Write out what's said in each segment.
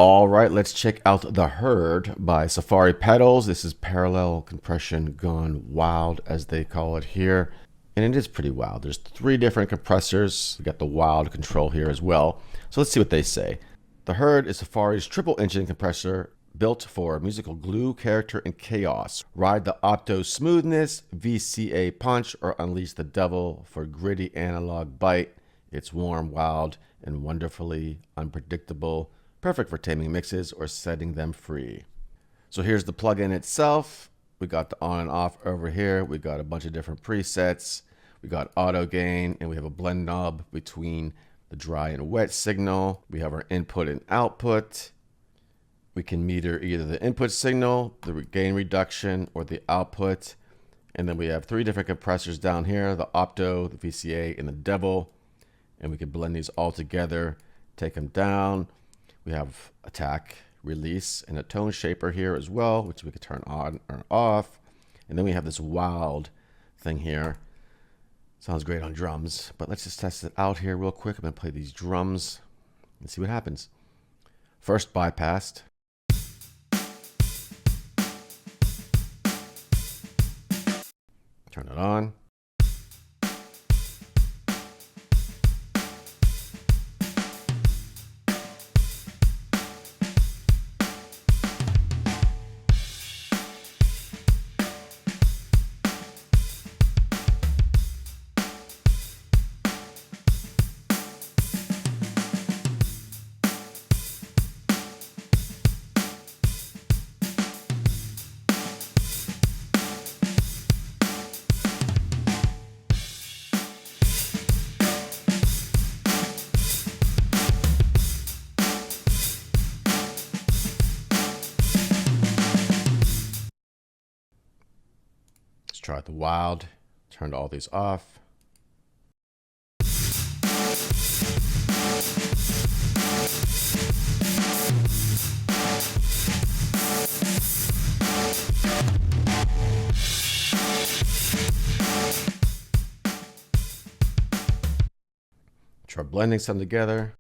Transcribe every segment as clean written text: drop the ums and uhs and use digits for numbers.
All right, let's check out The Herd by Safari Pedals. This is parallel compression gone wild, as they call it here. And it is pretty wild. There's 3 different compressors. We got the wild control here as well. So let's see what they say. The Herd is Safari's triple engine compressor built for musical glue, character, and chaos. Ride the Opto smoothness, VCA punch, or unleash the devil for gritty analog bite. It's warm, wild, and wonderfully unpredictable. Perfect for taming mixes or setting them free. So here's the plugin itself. We got the on and off over here. We got a bunch of different presets. We got auto gain, and we have a blend knob between the dry and wet signal. We have our input and output. We can meter either the input signal, the gain reduction, or the output. And then we have 3 different compressors down here, the Opto, the VCA, and the Devil. And we can blend these all together, take them down. We have attack, release, and a tone shaper here as well, which we could turn on or off. And then we have this wild thing here. Sounds great on drums, but let's just test it out here real quick. I'm gonna play these drums and see what happens. First bypassed. Turn it on. Let's try the wild. Turned all these off. Try blending some together.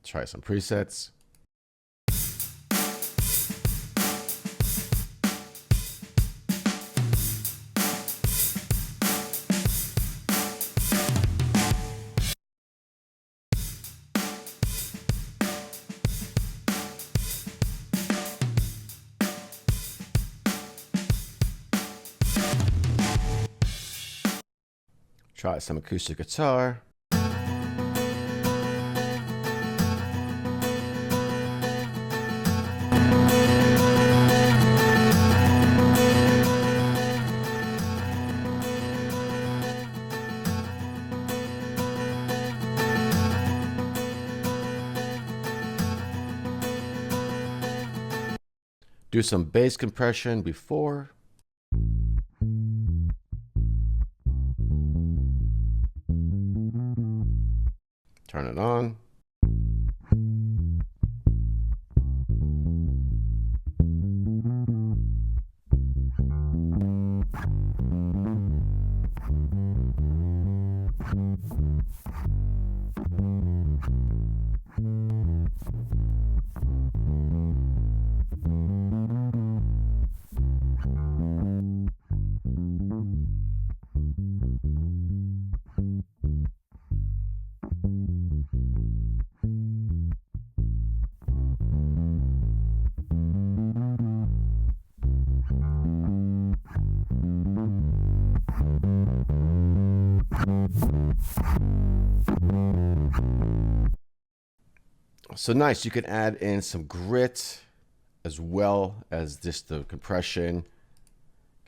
Try some presets. Try some acoustic guitar. Do some bass compression before. Turn it on. So nice, you can add in some grit as well as just the compression.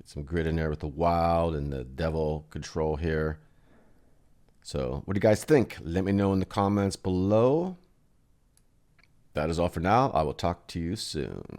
some grit in there with the wild and the devil control here. So what do you guys think? Let me know in the comments below. That is all for now. I will talk to you soon.